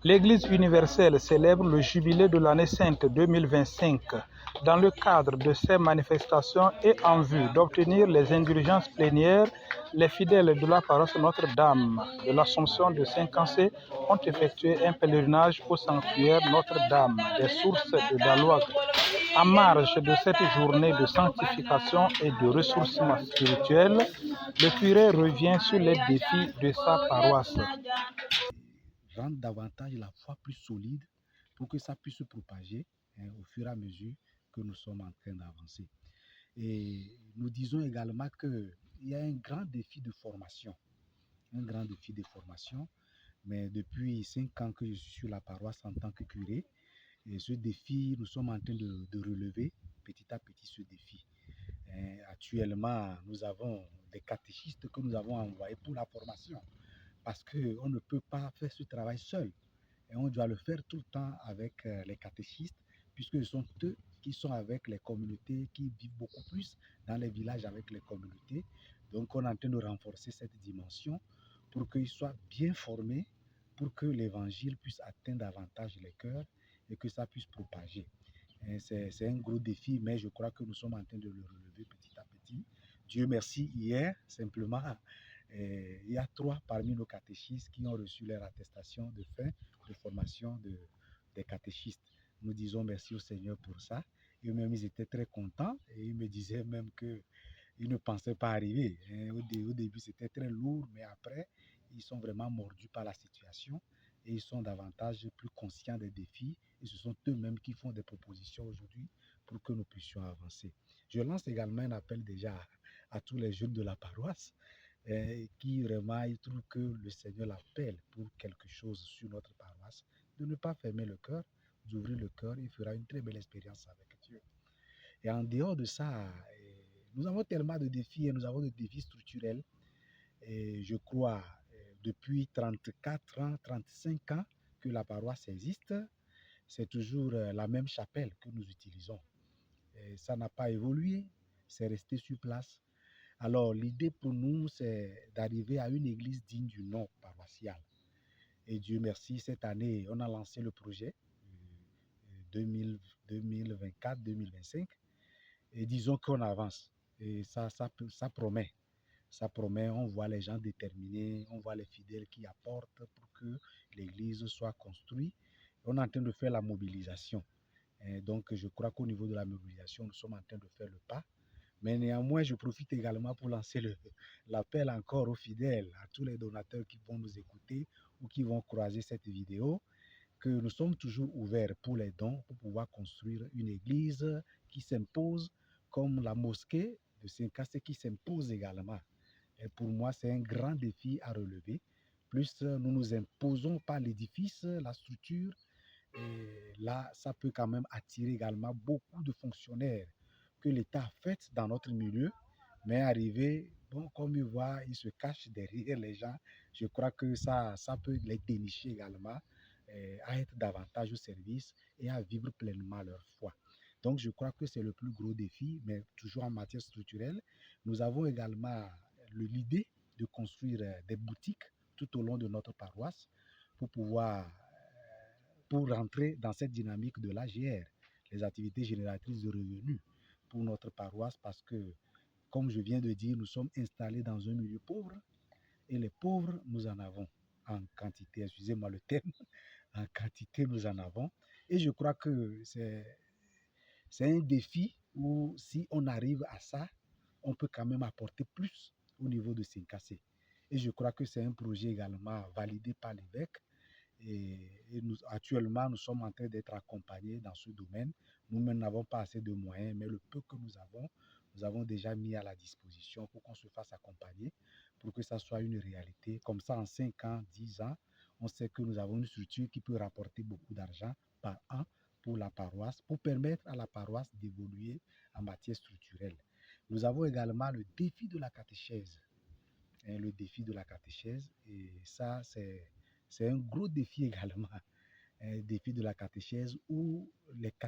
L'Église universelle célèbre le jubilé de l'année sainte 2025 dans le cadre de ces manifestations et en vue d'obtenir les indulgences plénières. Les fidèles de la paroisse Notre-Dame de l'Assomption de Saint-Cancé ont effectué un pèlerinage au sanctuaire Notre-Dame des Sources de Dalouac. En marge de cette journée de sanctification et de ressourcement spirituel, le curé revient sur les défis de sa paroisse. Rendre davantage la foi plus solide pour que ça puisse se propager au fur et à mesure que nous sommes en train d'avancer. Et nous disons également qu'il y a un grand défi de formation. Mais depuis 5 ans que je suis sur la paroisse en tant que curé, et ce défi, nous sommes en train de relever petit à petit ce défi. Actuellement, nous avons des catéchistes que nous avons envoyés pour la formation parce qu'on ne peut pas faire ce travail seul. Et on doit le faire tout le temps avec les catéchistes, puisque ce sont eux qui sont avec les communautés, qui vivent beaucoup plus dans les villages avec les communautés. Donc on est en train de renforcer cette dimension pour qu'ils soient bien formés, pour que l'évangile puisse atteindre davantage les cœurs et que ça puisse propager. C'est un gros défi, mais je crois que nous sommes en train de le relever petit à petit. Dieu merci, hier, simplement, il y a 3 parmi nos catéchistes qui ont reçu leur attestation de fin de formation des catéchistes. Nous disons merci au Seigneur pour ça. Eux-mêmes, ils étaient très contents et ils me disaient même qu'ils ne pensaient pas arriver. Au début, c'était très lourd, mais après, ils sont vraiment mordus par la situation et ils sont davantage plus conscients des défis et ce sont eux-mêmes qui font des propositions aujourd'hui pour que nous puissions avancer. Je lance également un appel déjà à tous les jeunes de la paroisse qui vraiment ils trouvent que le Seigneur l'appelle pour quelque chose sur notre paroisse, de ne pas fermer le cœur, d'ouvrir le cœur, il fera une très belle expérience avec Dieu. Et en dehors de ça, nous avons tellement de défis et nous avons des défis structurels. Et je crois, depuis 34 ans, 35 ans que la paroisse existe, c'est toujours la même chapelle que nous utilisons. Et ça n'a pas évolué, c'est resté sur place. Alors, l'idée pour nous, c'est d'arriver à une église digne du nom paroissial. Et Dieu merci, cette année, on a lancé le projet 2024-2025. Et disons qu'on avance. Et ça promet. Ça promet, on voit les gens déterminés, on voit les fidèles qui apportent pour que l'église soit construite. On est en train de faire la mobilisation. Et donc, je crois qu'au niveau de la mobilisation, nous sommes en train de faire le pas. Mais néanmoins, je profite également pour lancer l'appel encore aux fidèles, à tous les donateurs qui vont nous écouter ou qui vont croiser cette vidéo, que nous sommes toujours ouverts pour les dons, pour pouvoir construire une église qui s'impose, comme la mosquée de Saint-Cassé qui s'impose également. Et pour moi, c'est un grand défi à relever. Plus nous nous imposons par l'édifice, la structure, et là, ça peut quand même attirer également beaucoup de fonctionnaires que l'État fait dans notre milieu, mais arrivé, bon, comme ils voient, ils se cachent derrière les gens. Je crois que ça peut les dénicher également à être davantage au service et à vivre pleinement leur foi. Donc, je crois que c'est le plus gros défi, mais toujours en matière structurelle. Nous avons également l'idée de construire des boutiques tout au long de notre paroisse pour pouvoir pour rentrer dans cette dynamique de l'AGR, les activités génératrices de revenus pour notre paroisse, parce que, comme je viens de dire, nous sommes installés dans un milieu pauvre et les pauvres, nous en avons en quantité, excusez-moi le terme, en quantité, nous en avons. Et je crois que c'est un défi où, si on arrive à ça, on peut quand même apporter plus au niveau de Saint-Cassé. Et je crois que c'est un projet également validé par l'évêque. Et actuellement, nous sommes en train d'être accompagnés dans ce domaine. Nous-mêmes n'avons pas assez de moyens, mais le peu que nous avons déjà mis à la disposition pour qu'on se fasse accompagner, pour que ça soit une réalité. Comme ça, en 5 ans, 10 ans, on sait que nous avons une structure qui peut rapporter beaucoup d'argent par an pour la paroisse, pour permettre à la paroisse d'évoluer en matière structurelle. Nous avons également le défi de la catéchèse. Le défi de la catéchèse, et ça, c'est un gros défi également, un défi de la catéchèse où les